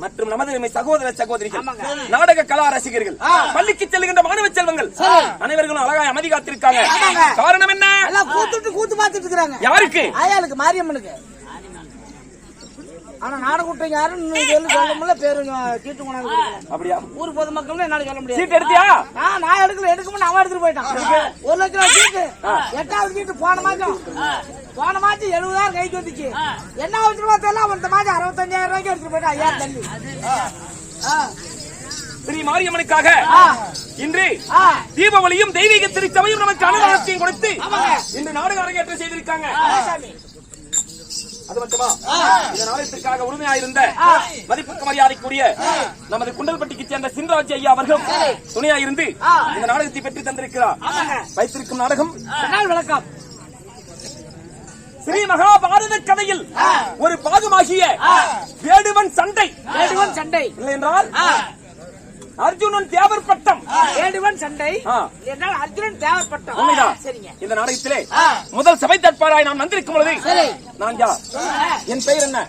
மற்றும் நமது சகோதர சகோதரிகள், நாடக கலா ரசிகர்கள், பள்ளிக்கு செல்லுகின்ற மாணவ செல்வங்கள் அனைவர்களும் அழகாய் அமைதி காத்திருக்காங்க. காரணம் என்ன? கூத்து பார்த்துட்டு இருக்காங்க. யாருக்கு? ஆயாளுக்கு, மாரியம்மனுக்கு. ஆனா நாடகூட்டம் யாரும் சொல்ல முடியல. பேரு சீட்டு கொண்டாந்து அப்படியா? ஊர் பொதுமக்கள் என்னால சொல்ல முடியாது. சீட் எடுத்தியா? நான் எடுக்கும் அவன் எடுத்துட்டு போயிட்டான். 1 லட்சம் ரூபாய் சீட்டு. 8வது சீட்டு போன மாசம் 70,000 கைக்கு வந்துச்சு. என்ன அவசரமா தெரியல. அந்த மாசம் 65,000 ரூபாய்க்கு எடுத்துட்டு போயிட்டான். 5000 தள்ளி. ஸ்ரீ மாரியம்மனுக்காக இன்று தீபாவளியும் தெய்வீக திருச்சபையும் நமக்கு அனுதானத்தையும் கொடுத்து இன்று நாடக அரங்கேற்றம் செய்திருக்காங்க. அது மட்டுமா, இந்த நாடகத்திற்காக உரிமையாயிருந்த மதிப்புக்கு மரியாதைக்குரிய நமது குண்டல்பட்டிக்கு சேர்ந்த சின்ராஜ் ஐயா அவர்கள் துணையாயிருந்து இந்த நாடகத்தை பெற்று தந்திருக்கிறார். வைத்திருக்கும் நாடகம் விளக்கம். ஸ்ரீ மகாபாரத கதையில் ஒரு பாகமாகிய வேடுவன் சண்டை. இல்லை என்றால் அர்ஜுனன் தேவர் பட்டம். வேடுவன் சண்டை என்றால் அர்ஜுனன் தேவர் பட்டம். சரிங்க. இந்த நாடகத்திலே முதல் சபை தற்பாராய் நான் வந்திருக்கும் பொழுது நான் யார், என் பெயர் என்ன?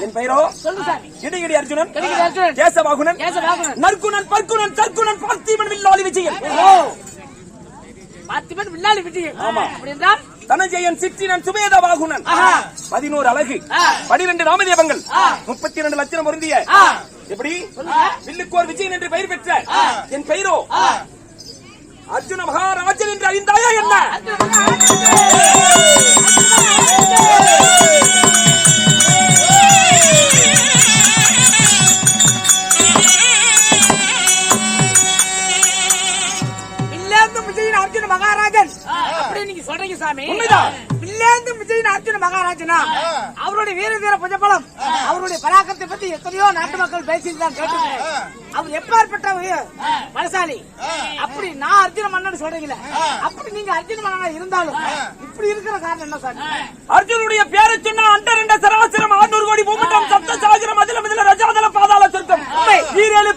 என் பெயரோ இடிகிடி அர்ஜுனன், கேசவாகுனன், நற்குணன், பற்குணன், தற்குணன், பார்த்திபன், வில்லாளி விஜயன். பார்த்திபன், வில்லாளி விஜயன். ஆமா. அப்படி என்றால் தனஞ்சயன், சிற்றினன், சுவேதவாகுனன், 11 அழகு, 12 ராமதேவங்கள், 32 லட்சம் பொருந்திய எப்படி வில்லுக்கோர் விஜயன் என்று பெயர் பெற்ற என் பெயரோ அர்ஜுன மகாராஜன் என்று அறிந்தாயா என்ன? அர்ஜுன மகாராஜன் அப்படி நீங்க சொல்றீங்க சாமி. விஜயன் அர்ஜுன மகாராஜனா அவருடைய வீர தீர புஜபலம், அவருடைய பராக்கிரத்தை பத்தி எத்தனையோ நாட்டு மக்கள் பேசிட்டு தான் கேட்டுருக்கேன். அவர் எப்பேற்பட்ட பலசாலி. அப்படி நான் அர்ஜுன மன்னன் சொல்றீங்களே, அப்படி நீங்க அர்ஜுன மன்னனா இருந்தாலும் இப்படி இருக்கிற காரணம் என்ன சாமி? அர்ஜுனுடைய பேரை சொன்னா அண்டரண்ட சராசரம் 600 கோடி பூமண்டம் சப்த சாகரம் அதில முதல ரஜாதல பாதாள சொர்க்கம்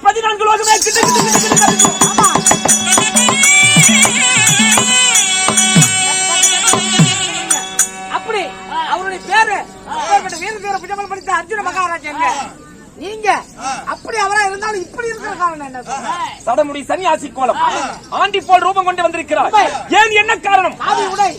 14 லோகமே ஆமா. அப்படி அவருடைய பேரு வீர தீர புஜபலம் படித்த அர்ஜுன மகாராஜன். நீங்க அப்படி அவரா இருந்தாலும் இப்படி இருக்கிற காரணம் என்ன? சடமுடி சன்னியாசி கோலம் ஆண்டி போல் ரூபம் கொண்டு வந்திருக்கிறார். ஏன், என்ன காரணம்? காவி உடை.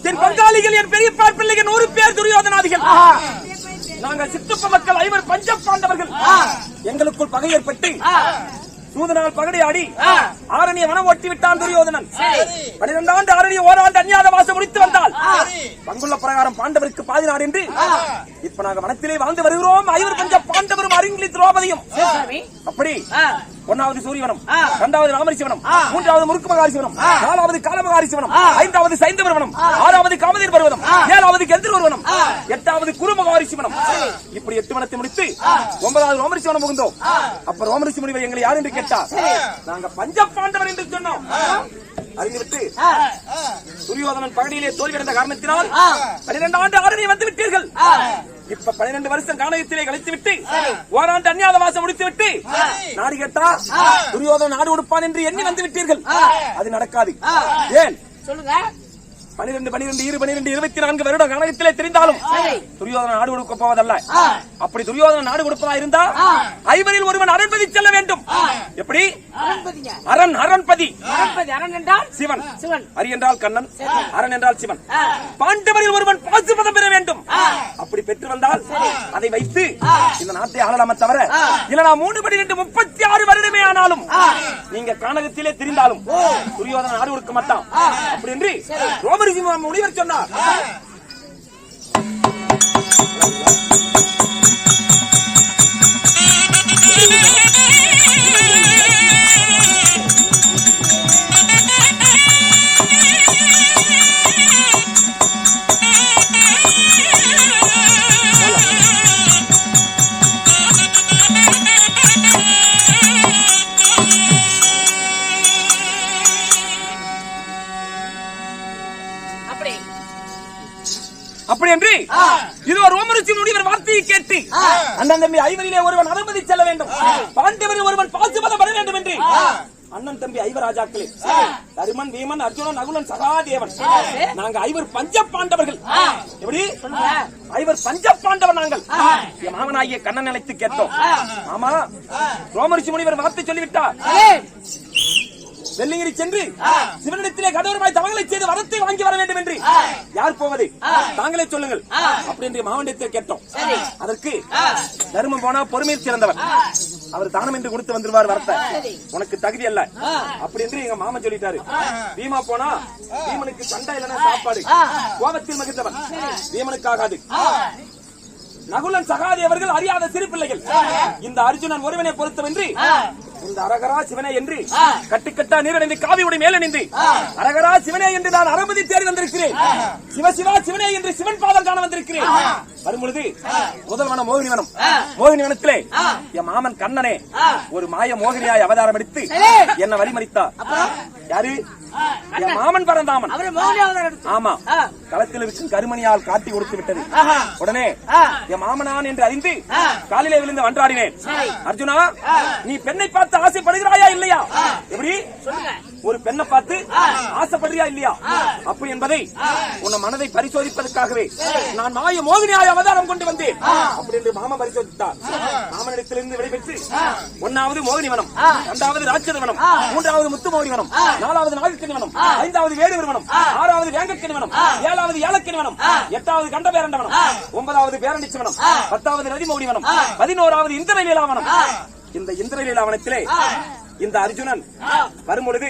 என் பங்காளிகள், என் பெரிய பிள்ளைகள் 100 பேர் துரியோதனாதிகள். நாங்கள் சித்தப்ப மக்கள் 5 பஞ்ச பாண்டவர்கள். எங்களுக்குள் பகை ஏற்பட்டு சூதனால் பகடையாடி ஆரணிய வனம் ஓட்டி விட்டான் துரியோதனன். 12 ஆண்டு ஆரணிய ஓராண்டு அஞ்ஞாத வாசம் முடித்து வந்தால் பங்குள்ள பிரகாரம் பாண்டவருக்கு பாதி நாடு என்று இப்ப நாங்க வனத்திலே வாழ்ந்து வருகிறோம். ஐவர் பஞ்ச பாண்டவரும் அறிஞலி திரௌபதியும். அப்படி 1வது சூரியவனம், 2வது ராமரிசிவனம், 3வது முருக்கு மகாரிசிவனம், 4வது காலமகாரிசிவனம், 5வது சைந்தவனம், 6வது காமதேர் பர்வதம், 7வது கெந்திரவனம், 8வது குருமகாரிசிவனம். இப்படி 8 வனத்தை முடித்து 9வது ரோமரிசிவனம் புகுந்தோம். அப்ப ரோமரிசி முனிவர் எங்களை யார் என்று கேட்டார். நாங்க பஞ்ச பாண்டவர் என்று சொன்னோம். அறிந்துவிட்டு துரியோதனன் பகடியிலே தோல்வியடைந்த காரணத்தினால் 12 ஆண்டு ஆரணியை வந்து விட்டீர்கள். இப்ப 12 வருஷம் காணகத்திலே கழித்து விட்டு ஓராண்டு அந்நியாத வாசம் முடித்து விட்டு நாடு கேட்டா துரியோதனன் நாடு கொடுப்பான் என்று எண்ணி வந்து விட்டீர்கள். அது நடக்காது. ஏன் சொல்லுங்க. 12, 12, 12, 24 வருடம் காணகத்திலே தெரிந்தாலும் துரியோதனன் நாடு கொடுக்க போவதல்ல. அப்படி துரியோதனன் நாடு கொடுப்பதா இருந்தா ஐவரில் ஒருவன் அரண்பதி செல்ல வேண்டும். எப்படி? அரண்பதி. அரண் என்றால் சிவன், சிவன். அரி என்றால் கண்ணன், அரண் என்றால் சிவன். பாண்டவரில் ஒருவன் பாசுபதம் பெற வேண்டும். அப்படி பெற்று வந்தால் அதை வைத்து இந்த நாட்டை ஆளலாம தவிர இல்ல 3 படி 36 வருடமே ஆனாலும் நீங்க காணகத்திலே தெரிந்தாலும் துரியோதனன் நாடு கொடுக்க மாட்டான். அப்படி என்று ரோமரிசி முனிவர் சொன்னார். அப்படி என்று இது ஒரு ரோமரிசி முனிவர் வார்த்தையை கேட்டு அண்ணன் தம்பி ஐவரிலே ஒருவன் அரண்மதி செல்ல வேண்டும், பாண்டவரில் ஒருவன் பாசுபதம் பெற வேண்டும் என்று அண்ணன் தம்பி ஐவராஜாக்களே தருமன், வீமன், அர்ஜுனன், நகுலன், சகாதேவன் நாங்க ஐவர் பஞ்ச பாண்டவர்கள். எப்படி? ஐவர் பஞ்ச பாண்டவர் நாங்கள். என் மாமனாகிய கண்ணன் அழைத்து கேட்டோம். ஆமா, ரோமரிசி முனிவர் வார்த்தை சொல்லிவிட்டார். வெள்ளிங்கிரி சென்று சிவனிடத்திலே கடவுளமாய் தவங்களை செய்து வரத்தை வாங்கி வர வேண்டும் என்று. யார் போவது? தாங்களே சொல்லுங்கள் அப்படி என்று மாவண்டத்தில் கேட்டோம். அதற்கு தர்மம் போனா பொறுமையில் சிறந்தவர், அவர் தானம் என்று கொடுத்து வந்துருவார் வரத்தை, உனக்கு தகுதி அல்ல அப்படி என்று எங்க மாமன் சொல்லிட்டாரு. பீமா போனா பீமனுக்கு சண்டை இல்லைன்னா சாப்பாடு, கோபத்தில் மகிழ்ந்தவன், பீமனுக்கு ஆகாது. நகுலன், சகாதேவர்கள் அறியாத சிறு பிள்ளைகள். இந்த அர்ஜுனன் ஒருவனை பொறுத்தவன்றி இந்த அரகரா சிவனே என்று கட்டுக்கட்டா நீரடைந்து காவியுடைய மேல் அணிந்து அரகரா சிவனே என்று நான் அரபதி தேடி வந்திருக்கிறேன். சிவசிவா சிவனே என்று சிவன் பாதம் காண வந்திருக்கிறேன். வரும்பொழுது முதல் வனம் மோகினி வனம். மோகினி வனத்திலே என் மாமன் கண்ணனே ஒரு மாய மோகினியாய் அவதாரம் எடுத்து என்ன வழிமறித்தார். யாரு? என் மாமன் பரந்தாமன். ஆமா, களத்தில் இருக்கும் கருமணியால் காட்டி கொடுத்து விட்டது. உடனே என் மாமனான் என்று அறிந்து காலிலே விழுந்து வன்றாடினேன். அர்ஜுனா, நீ பெண்ணை பார்த்து ஆசைப்படுகிறாயா இல்லையா? எப்படி? ஒரு பெண்ணை பார்த்து ஆசைப்படுறியா இல்லையா? அப்படி என்பதை உன் மனதை பரிசோதிப்பதற்காகவே நான் மாய மோகினியாய் அவதாரம் கொண்டு வந்தேன் அப்படி என்று மாமன் பரிசோதித்தார். மாமனிடத்திலிருந்து விடைபெற்று 1வது மோகினி வனம், 2வது ராட்சத வனம், 3வது முத்து மோகினி வனம், 4வது நாகக்கனி வனம், 5வது வேடுவர் வனம், 6வது வேங்கக்கனி வனம், 7வது ஏலக்கனி வனம், 8வது கண்ட பேரண்ட வனம், 9வது பேரண்டிச்சி வனம், 10வது நதி மோகினி வனம், 11வது இந்திரலீலா வனம். இந்த இந்திரலீலா வனத்திலே இந்த அர்ஜுனன் வரும்பொழுது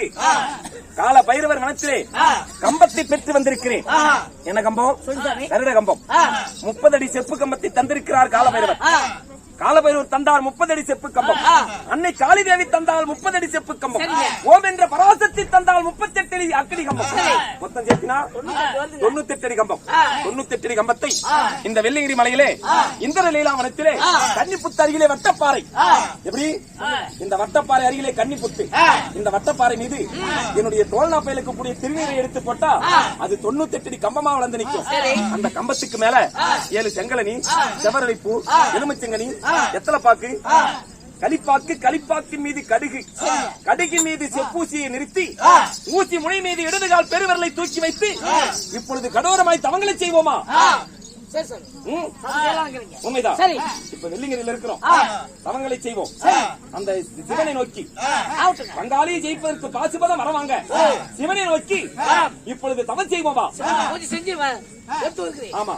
கால பைரவர் வனத்திலே கம்பத்தை பெற்று வந்திருக்கிறேன். என்ன கம்பம்? கருட கம்பம். 30 அடி செப்பு கம்பத்தை தந்திருக்கிறார் கால பைரவர். காலபைரவர் தந்தால் 30 அடி செப்பு கம்பம், அன்னை காளிதேவி தந்தால் 30 அடி செப்பு கம்பம், ஓம் என்ற பராசக்தி தந்தால் 38 அடி அக்கடி கம்பம். மொத்தம் சேர்த்தினா 98 அடி கம்பம். 98 அடி கம்பத்தை இந்த வெள்ளிங்கிரி மலையிலே இந்திரலீலா வனத்திலே கன்னிப்புத்து அருகிலே வட்டப்பாறை. எப்படி? இந்த வட்டப்பாறை அருகிலே கன்னிப்புத்து. இந்த வட்டப்பாறை மீது என்னுடைய தோல்நா பயிலுக்கு கூடிய திருநீரை எடுத்து போட்டா அது 98 அடி கம்பமா வளர்ந்து நிற்கும். அந்த கம்பத்துக்கு மேல 7 செங்கலனி, செவரளிப்பூ, எலுமிச்சங்கனி, எத்தலப்பாக்கு, களிப்பாக்கு, களிப்பாக்கின் மீது கடுகு, கடுகின் மீது செப்பூசியை நிறுத்தி ஊசி முனை மீது இடதுகால் பெருவரலை தூக்கி வைத்து இப்பொழுது கடோரமாய் தவங்களை செய்வோமா? உண்மைதான். இப்ப வெள்ளிங்கிரியில் இருக்கிறோம், தவங்களை செய்வோம். அந்த சிவனை நோக்கி பங்காளியை ஜெயிப்பதற்கு பாசுபதம் வரவாங்க. சிவனை நோக்கி இப்பொழுது தவம் செய்வோமா? ஆமா.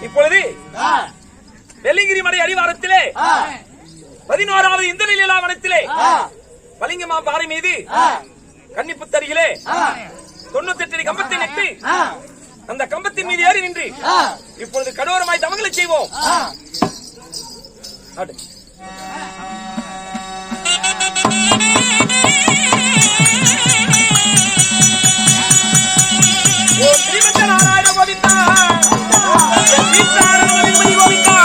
இப்பொழுது வெள்ளிங்கிரி மலை அடிவாரத்திலே 11வது இந்திரலீலா வனத்திலே பளிங்கமா பாறை மீது கன்னிப்புத்தடியிலே 98 கம்பத்தை நட்டு அந்த கம்பத்தின் மீது ஏறி நின்று இப்பொழுது கடோரமாய் தவங்களை செய்வோம். ஓம் ஸ்ரீமந்த நாராயண கோவிந்தா, சீதாராமலிங்க கோவிந்தா.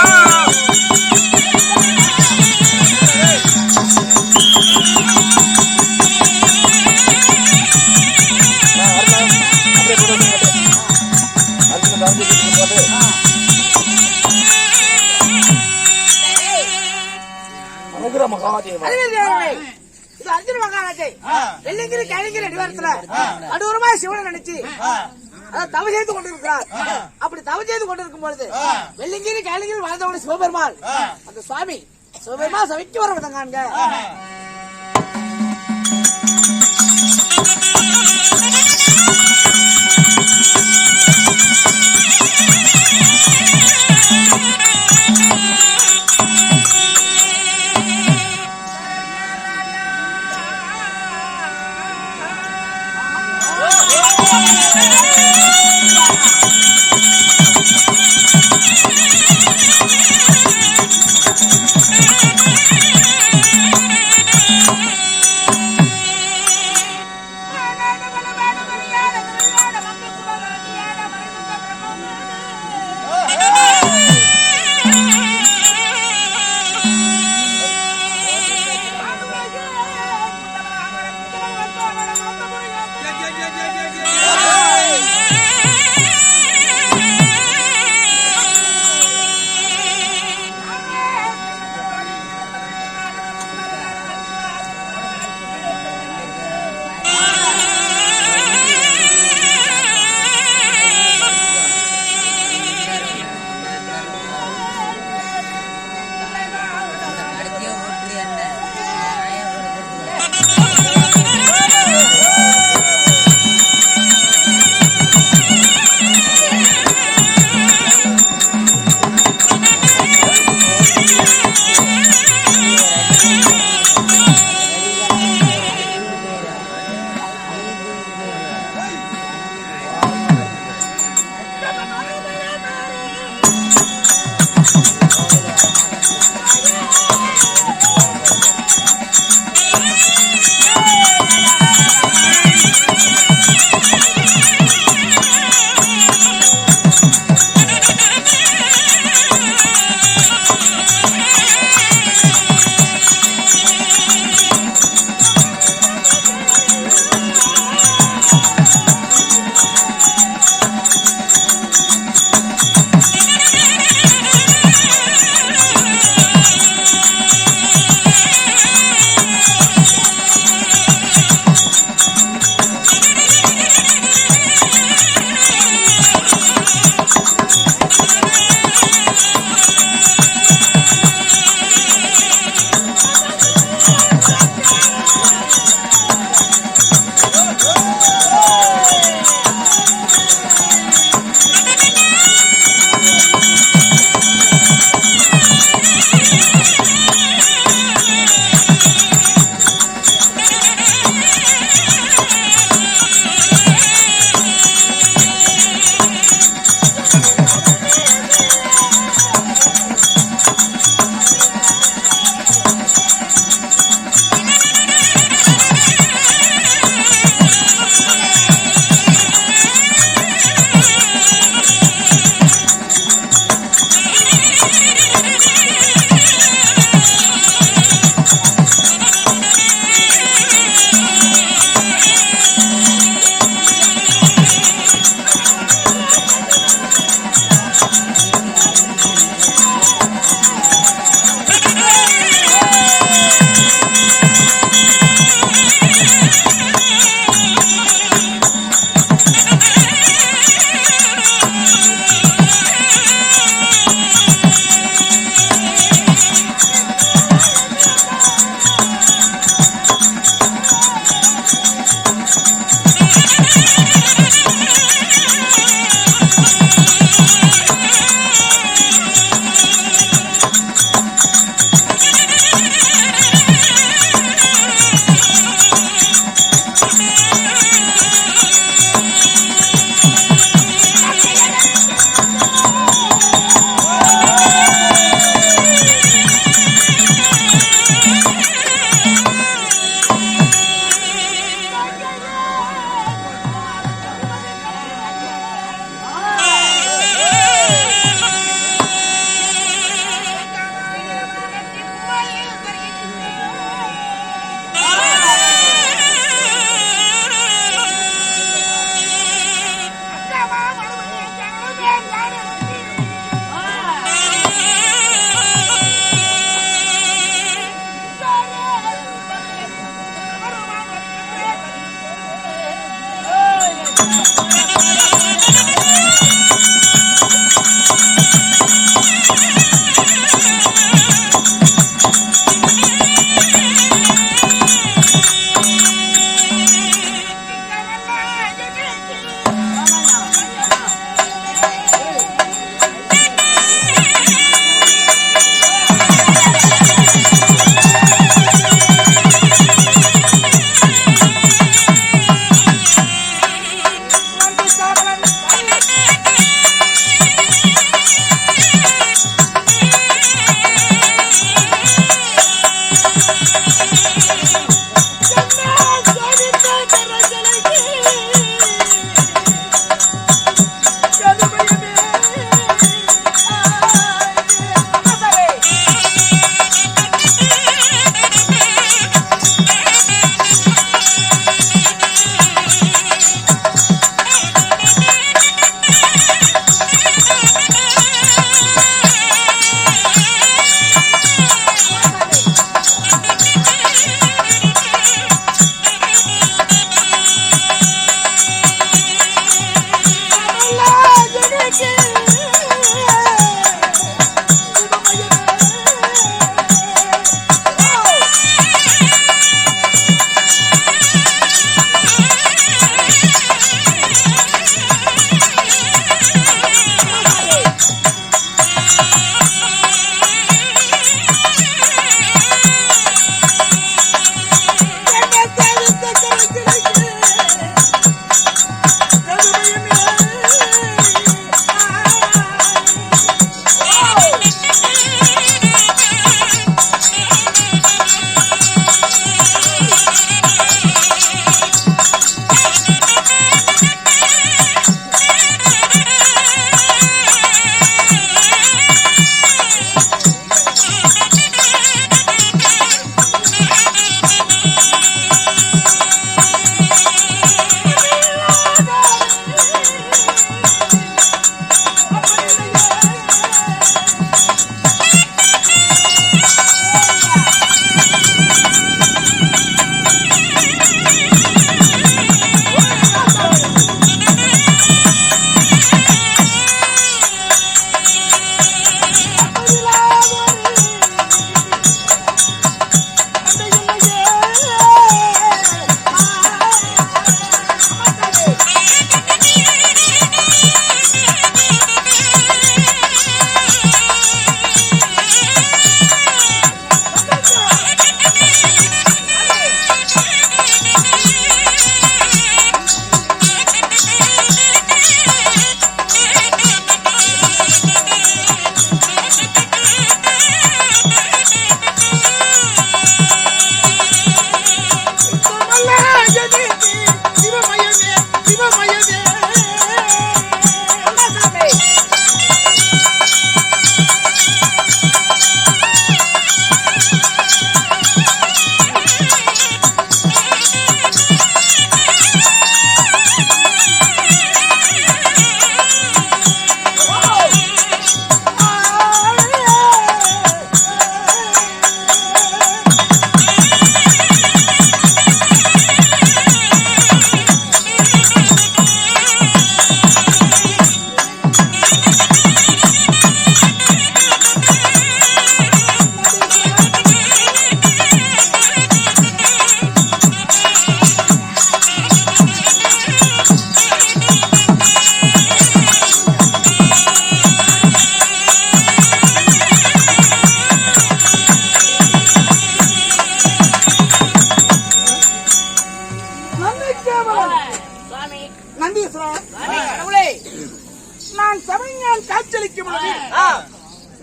அர்ஜுன மகாராஜை வெள்ளிங்கிரி கைலிங்கிரி அடிவாரத்துல கடூரமாய் சிவனை நினைச்சு தவ செய்து கொண்டிருக்கிறார். அப்படி தவ செய்து கொண்டிருக்கும் பொழுது வெள்ளிங்கிரி கைலிங்கிரி வாழ்ந்தவங்க சிவபெருமாள் அந்த சுவாமி சிவபெருமாள் சமைக்கு வர விதங்காங்க.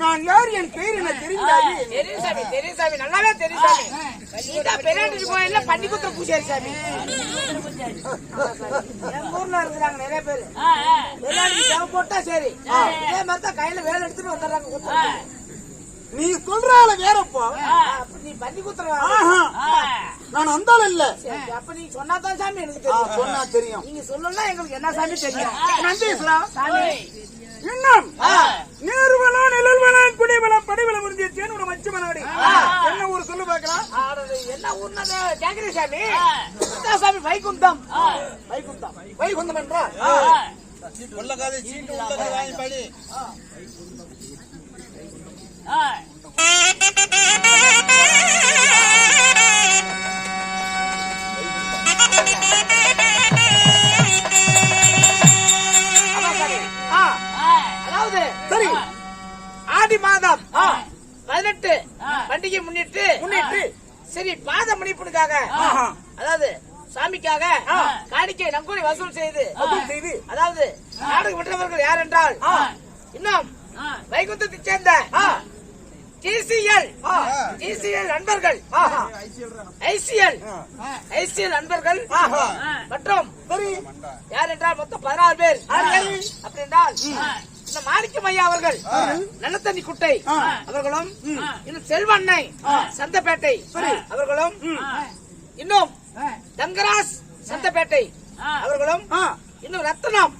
நான் யார், என் பேர் என்ன தெரிந்தாயே? தெரியும் சாமி, நல்லாவே தெரியும் சாமி. நீதான் பெரியாண்டி கோயில்ல பன்னிக்குத்திர பூசாரி சாமி. எங்க ஊர்ல இருக்கிறாங்க நிறைய பேரு. பெரியாண்டி தேவை போட்டா சரி, இதே மாதிரி தான் கையில வேலை எடுத்துட்டு வந்துடுறாங்க குத்துறதுக்கு. நீ சொல்றால வேறப்பா. அப்ப நீ பண்ணி குத்துறவா? நான் அந்தால இல்ல. அப்ப நீ சொன்னாதான் சாமி எனக்கு தெரியும். சொன்னா தெரியும். நீங்க சொல்லலாம் எங்களுக்கு என்ன சாமி தெரியும். நந்தீஸ்வரா சாமி இன்னும் நேர்வலம் நிழல்வலம் குடிவலம் படைவலம் முடிஞ்ச தேனோட மச்சு மனவடி என்ன ஊர் சொல்லு பாக்கலாம். என்ன ஊர்னா கேக்குறீங்க சாமி? சாமி வைகுண்டம். வைகுண்டம் வைகுண்டம் என்றா உள்ளகாதை சீட்டு உள்ளகாதை வாங்கி படி. அதாவது சரி, ஆடி மாதம் 18 பண்டிகை முன்னிட்டு சரி பாத மணிப்புக்காக, அதாவது சாமிக்காக காணிக்கை நங்கூலி வசூல் செய்து, அதாவது நாடகம் விட்டவர்கள் யார் என்றால் இன்னும் வைகுந்தத்தை சேர்ந்த டிசிஎல் நண்பர்கள், ஐசிஎல் நண்பர்கள் மற்றும் யார் என்றால் மொத்தம் 16 பேர். அப்படி என்றால் இந்த மாணிக்கம் ஐயா அவர்கள் நல்லத்தண்ணி குட்டை அவர்களும், இன்னும் செல்வண்ணை சந்தப்பேட்டை அவர்களும், இன்னும் தங்கராஜ் சந்தப்பேட்டை அவர்களும், இன்னும் ரத்னம்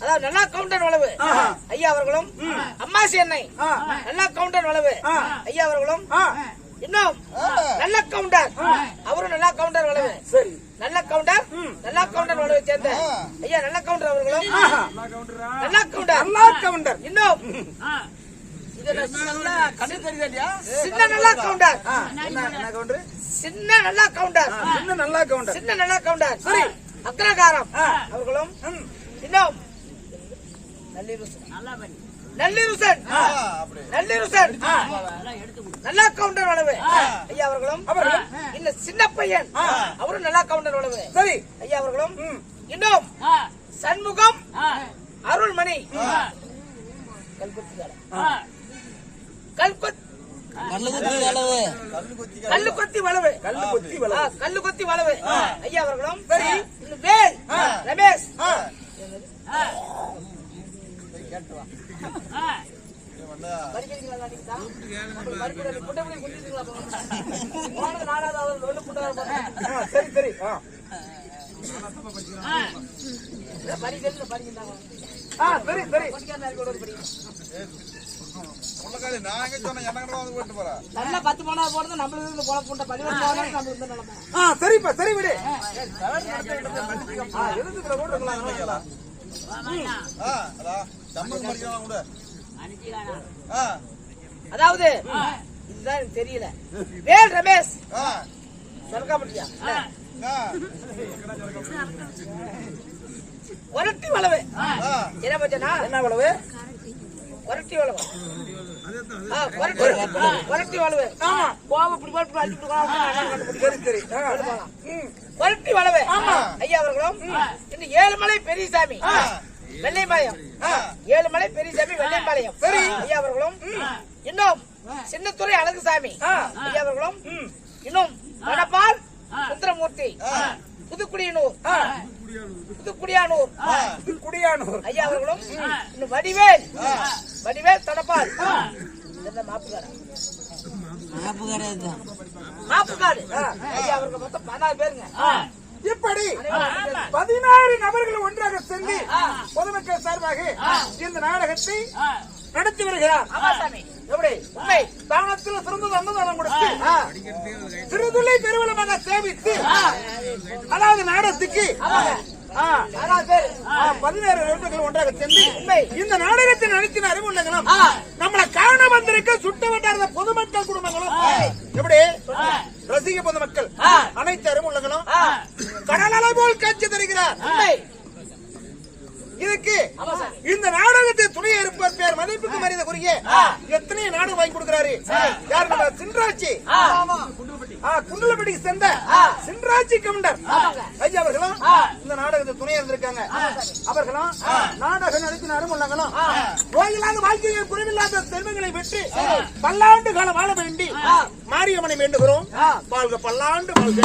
அதாவது நல்லா கவுண்டர் வளவு ஐயா அவர்களும், அம்மாசி எண்ணெய் நல்லா கவுண்டர் வளவு ஐயா அவர்களும், இன்னும் நல்ல கவுண்டர் அவரும் நல்லா கவுண்டர் வளவு நல்ல கவுண்டர் வளவை சேர்ந்த ஐயா நல்ல கவுண்டர் அவர்களும், நல்ல கவுண்டர் இன்னும் சின்ன நல்லா கவுண்டர் சரி அக்ரகாரம் அவர்களும், இன்னும் நல்லிருசன் நல்லா கவுண்டர் வளவு ஐயா அவர்களும், இந்த சின்ன பையன் அவரும் நல்லா கவுண்டர் வளவு சரி ஐயா அவர்களும், இன்னும் சண்முகம் அருள்மணி கல்லுக்கொத்தி வளவு ஐயா அவர்களும், வேல் ரமேஷ் நான் சொன்ன எனக்கு வந்து போட்டு போறேன். நல்லா 10 போனா போறது நம்மளுக்கு போல புண்ட பரிவர்த்தனை போனா நம்மளுக்கு நிலைமை. சரிப்பா சரி விடு. அதாவது இதுதான் எனக்கு தெரியல. வேல் ரமேஷ் சொல்ல முடியா ஒரட்டி வளவு என்ன பச்சனா என்ன வளவு ஒரட்டி வளவு ஒரட்டி வளவு கோவம் இப்படி போட்டு அழிச்சு ஒரட்டி வளவு ஐயா அவர்களும், இன்னும் ஏழுமலை பெரியசாமி வெள்ளைப்பாளையம் வெள்ளைப்பாளையம் ஐயா அவர்களும், இன்னும் சின்னத்துறை அழகுசாமி ஐயா அவர்களும், இன்னும் வடபால் சுந்தரமூர்த்தி புதுக்குடியானூர் ஐயா அவர்களும், இன்னும் வடிவேல் தடப்பால் மாப்புக்காடு ஐயா அவர்கள் மொத்தம் 16 பேருங்க. இப்படி 16 நபர்கள் ஒன்றாக சேர்ந்து பொதுமக்கள் சார்பாக இந்த நாடகத்தை நடத்தி வருகிறார். எப்படி உண்மை தானத்தில் சிறந்தது அன்னதானம் கொடுத்து சிறுதுளை பெருவளமாக சேவித்து, அதாவது நாடகத்துக்கு 17 நபர்கள் ஒன்றாக சேர்ந்து இந்த நாடகத்தை நடத்தின அறிவுள்ளங்களும் நம்மளை காண வந்திருக்க சுட்ட வட்டார பொதுமக்கள் குடும்பங்களும், எப்படி ரசிக பொதுமக்கள் அனைத்து அறிவுள்ளங்களும் கடல் அலை போல் காட்சி தருகிறார். இதுக்கு இந்த நாடகத்தை துணை இருப்பவர் பேர் மதிப்புக்கு மரியாதைக்குரிய எத்தனை நாடகம் வாங்கி கொடுக்கிறாரு. யார் நம்ம சின்ராட்சி குண்டுலப்பட்டிக்கு சேர்ந்த சின்ராட்சி கவுண்டர் ராஜா அவர்களும் இந்த நாடகத்தை துணை இருந்திருக்காங்க. அவர்களும் நாடகம் நடத்தினாரும் உள்ளங்களும் கோயிலாக வாழ்க்கையை குறைவில்லாத செல்வங்களை பெற்று பல்லாண்டு காலம் வாழ வேண்டி மாரியம்மனை வேண்டுகிறோம். வாழ்க பல்லாண்டு வாழ்க.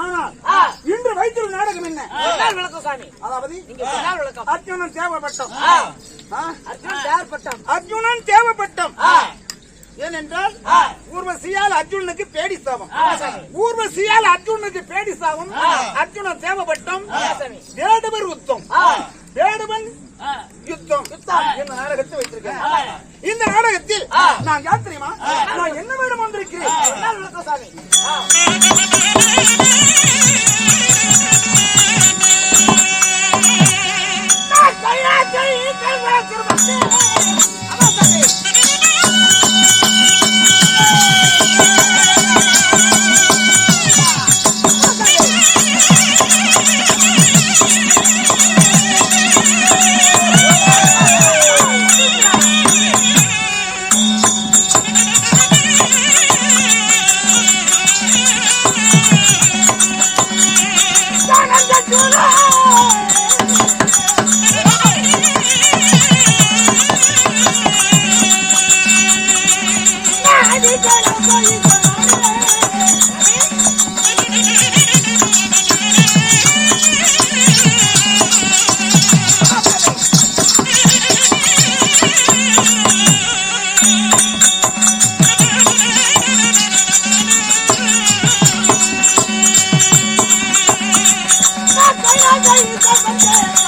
ஆனால் இன்று வைத்திருக்கும் நாடகம் என்ன? விளக்கம் சாமி. அதாவது நீங்க சொன்னால் விளக்கம். அர்ஜுனன் தேவைப்பட்டம். அர்ஜுனன் தேவைப்பட்டான். அர்ஜுனன் தேவைப்பட்டம். ஏனென்றால் ஊர்வசியால் அர்ஜுனனுக்கு பேடி சாபம். ஊர்வசியால் அர்ஜுனனுக்கு பேடி சாபம். அர்ஜுனன் தேவைப்பட்டம். வேடுவர் யுத்தம். வேடுவன் யுத்தம் இந்த நாடகத்தை வைத்திருக்கேன். இந்த நாடகத்தில் நான் யார் தெரியுமா? நான் என்ன வேடம் வந்திருக்கிறேன்? விளக்கம் சாமி. Bye.